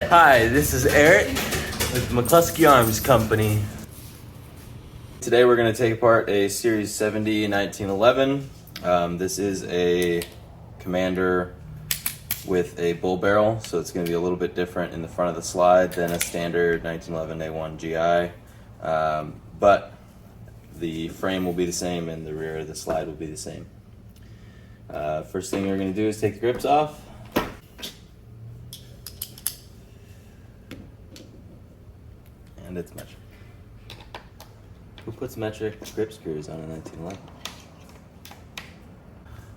Hi, this is Eric with McCluskey Arms Company. Today we're going to take apart a Series 70 1911. This is a Commander with a bull barrel, so it's going to be a little bit different in the front of the slide than a standard 1911 A1 GI, but the frame will be the same and the rear of the slide will be the same. First thing we're going to do is take the grips off. And it's metric. Who puts metric grip screws on a 1911?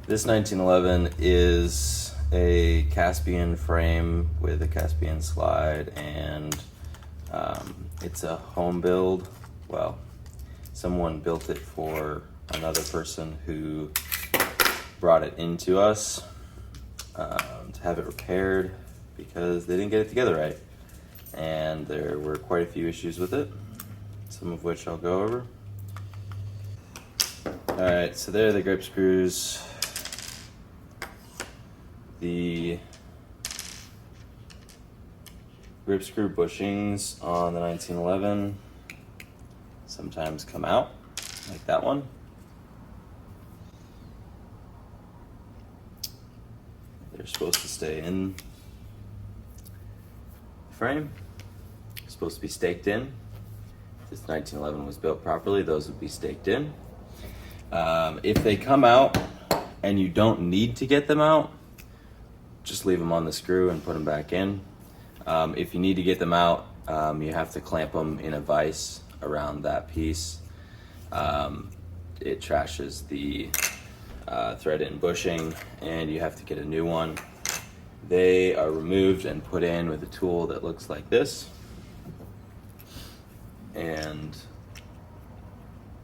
This 1911 is a Caspian frame with a Caspian slide, and it's a home build. Well, someone built it for another person who brought it into us to have it repaired because they didn't get it together right. And there were quite a few issues with it, some of which I'll go over. Alright, so there are the grip screws. The grip screw bushings on the 1911 sometimes come out, like that one. They're supposed to stay in frame, supposed to be staked in. If this 1911 was built properly, those would be staked in. If they come out and you don't need to get them out, just leave them on the screw and put them back in. If you need to get them out, you have to clamp them in a vise around that piece. It trashes the thread-in bushing and you have to get a new one. They are removed and put in with a tool that looks like this, and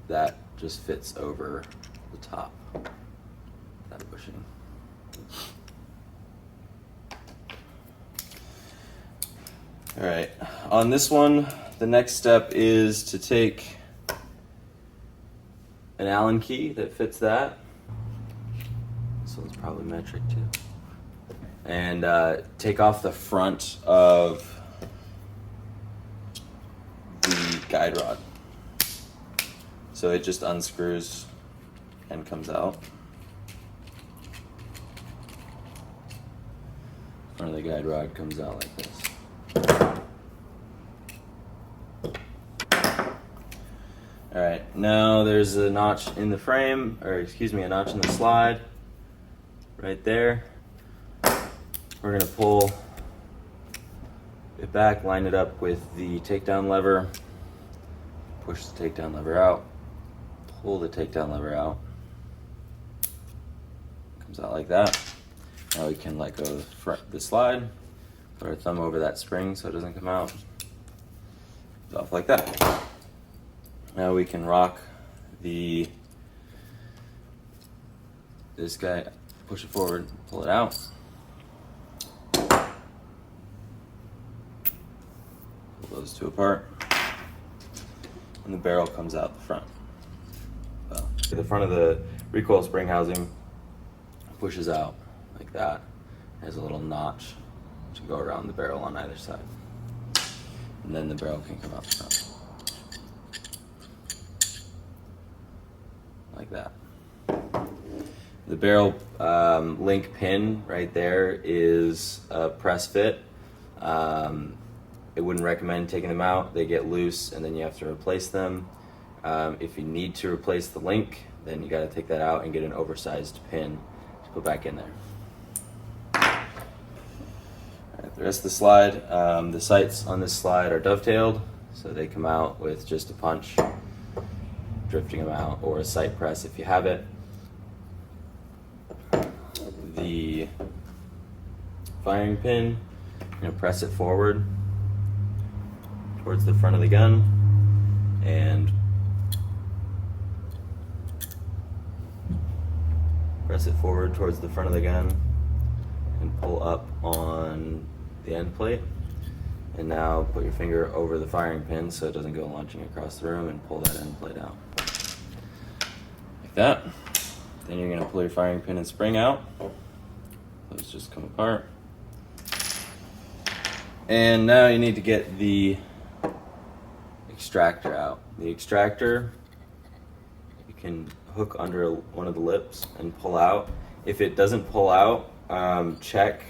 that just fits over the top of that bushing. All right, on this one, the next step is to take an Allen key that fits that. This one's probably metric too. And take off the front of the guide rod. So it just unscrews and comes out. Front of the guide rod comes out like this. Alright, now there's a notch in the frame, or excuse me, a notch in the slide right there. We're going to pull it back, line it up with the takedown lever, push the takedown lever out, pull the takedown lever out. Comes out like that. Now we can let go of the slide, put our thumb over that spring so it doesn't come out. It's off like that. Now we can rock this guy, push it forward, pull it out. Those two apart, and the barrel comes out the front. So, the front of the recoil spring housing pushes out like that. It has a little notch to go around the barrel on either side, and then the barrel can come out the front like that. The barrel link pin right there is a press fit. I wouldn't recommend taking them out. They get loose and then you have to replace them. If you need to replace the link, then you got to take that out and get an oversized pin to put back in there. Alright, the rest of the slide, the sights on this slide are dovetailed, so they come out with just a punch, drifting them out, or a sight press if you have it. The firing pin, you're going to press it forward towards the front of the gun and press it forward towards the front of the gun and pull up on the end plate. And now put your finger over the firing pin so it doesn't go launching across the room, and pull that end plate out like that. Then you're going to pull your firing pin and spring out. Those just come apart. And now you need to get the extractor out. The extractor, you can hook under one of the lips and pull out. If it doesn't pull out, check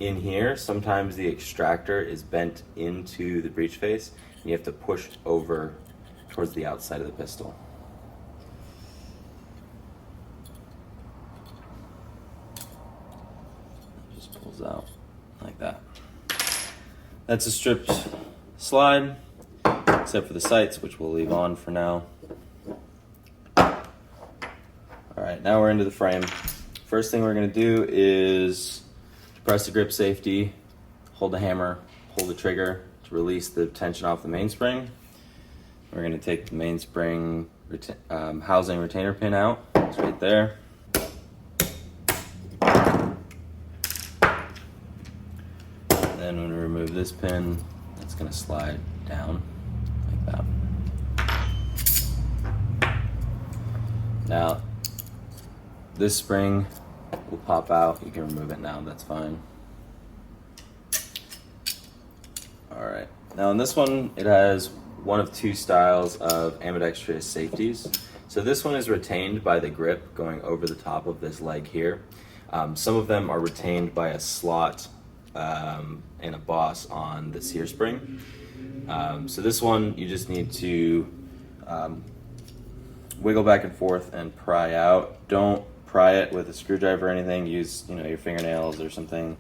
in here. Sometimes the extractor is bent into the breech face and you have to push over towards the outside of the pistol. It just pulls out like that. That's a stripped slide, except for the sights, which we'll leave on for now. All right, now we're into the frame. First thing we're gonna do is press the grip safety, hold the hammer, pull the trigger to release the tension off the mainspring. We're gonna take the mainspring housing retainer pin out. It's right there. Then when we remove this pin, it's gonna slide down like that. Now, this spring will pop out. You can remove it now, that's fine. All right, now in this one, it has one of two styles of ambidextrous safeties. So this one is retained by the grip going over the top of this leg here. Some of them are retained by a slot and a boss on the sear spring. So this one, you just need to wiggle back and forth and pry out. Don't pry it with a screwdriver or anything. Use your fingernails or something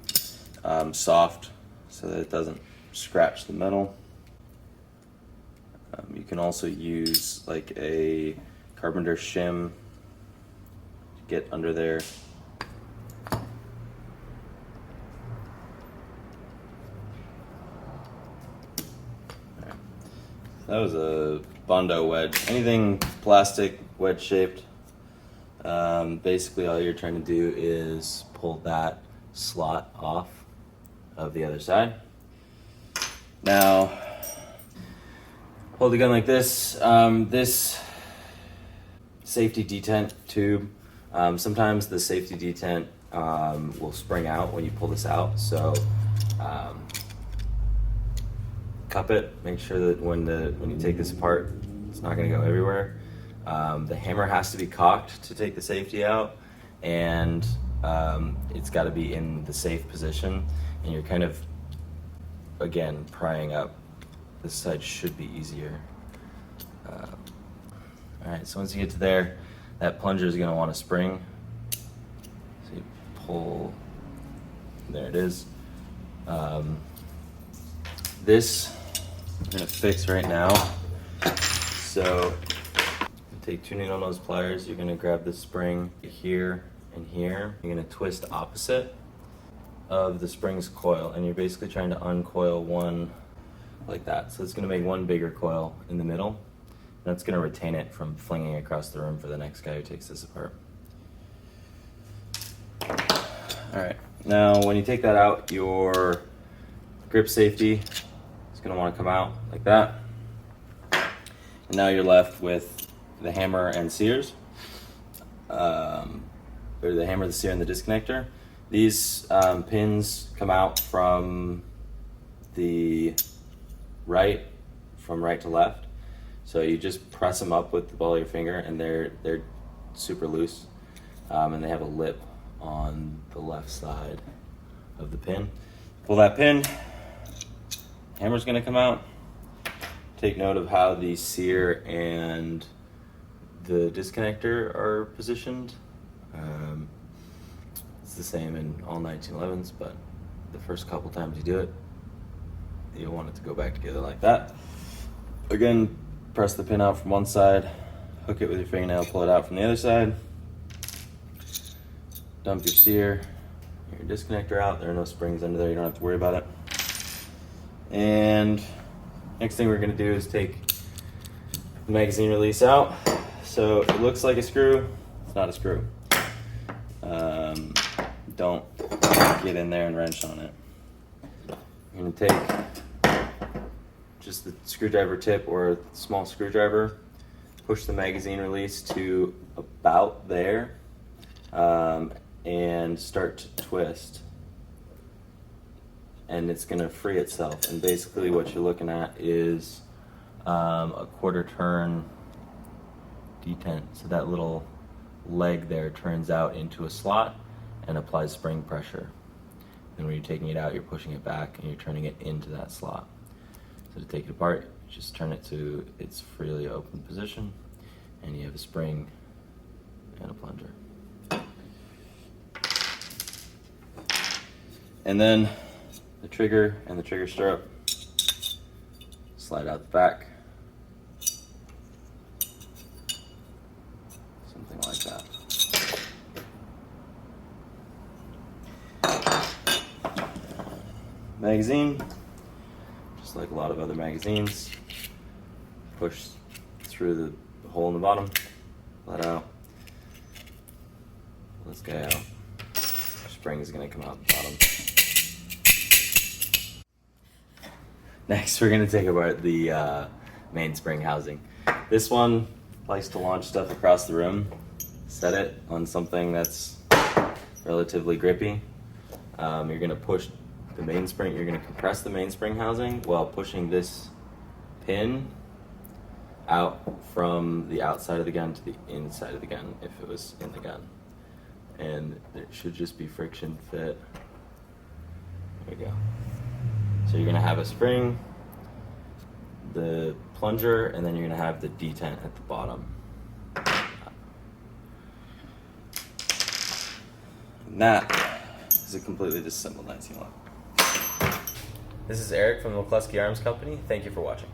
soft so that it doesn't scratch the metal. You can also use like a carpenter shim to get under there. That was a Bondo wedge. Anything plastic, wedge shaped. Basically all you're trying to do is pull that slot off of the other side. Now, hold the gun like this. This safety detent tube, sometimes the safety detent will spring out when you pull this out. So cup it, make sure that when you take this apart, it's not gonna go everywhere. The hammer has to be cocked to take the safety out, and it's gotta be in the safe position, and you're kind of, again, prying up. This side should be easier. All right, so once you get to there, that plunger is gonna wanna spring. So you pull, there it is. This I'm gonna fix right now. So take 2 needle nose pliers, you're gonna grab the spring here and here. You're gonna twist opposite of the spring's coil, and you're basically trying to uncoil one like that. So it's gonna make one bigger coil in the middle. That's gonna retain it from flinging across the room for the next guy who takes this apart. All right, now when you take that out, your grip safety is gonna wanna come out like that. And now you're left with the hammer and sears, or the hammer, the sear, and the disconnector. These pins come out from the right, from right to left. So you just press them up with the ball of your finger, and they're super loose, and they have a lip on the left side of the pin. Pull that pin, hammer's gonna come out. Take note of how the sear and the disconnector are positioned. It's the same in all 1911s, but the first couple times you do it, you'll want it to go back together like that. Again, press the pin out from one side, hook it with your fingernail, pull it out from the other side. Dump your sear, your disconnector out. There are no springs under there, you don't have to worry about it. And next thing we're gonna do is take the magazine release out. So it looks like a screw, it's not a screw. Don't get in there and wrench on it. You're gonna take just the screwdriver tip or a small screwdriver, push the magazine release to about there, and start to twist. and it's going to free itself. And basically what you're looking at is a quarter turn detent. So that little leg there turns out into a slot and applies spring pressure. And when you're taking it out, you're pushing it back and you're turning it into that slot. So to take it apart, just turn it to its freely open position, and you have a spring and a plunger. And then the trigger and the trigger stirrup slide out the back. Something like that. Magazine, just like a lot of other magazines, push through the hole in the bottom, let out, this guy out. Spring is going to come out the bottom. Next, we're going to take apart the mainspring housing. This one likes to launch stuff across the room. Set it on something that's relatively grippy. You're going to push the mainspring, you're going to compress the mainspring housing while pushing this pin out from the outside of the gun to the inside of the gun if it was in the gun. And it should just be friction fit. There we go. So you're going to have a spring, the plunger, and then you're going to have the detent at the bottom. And that is a completely disassembled 1911. This is Eric from the McCluskey Arms Company. Thank you for watching.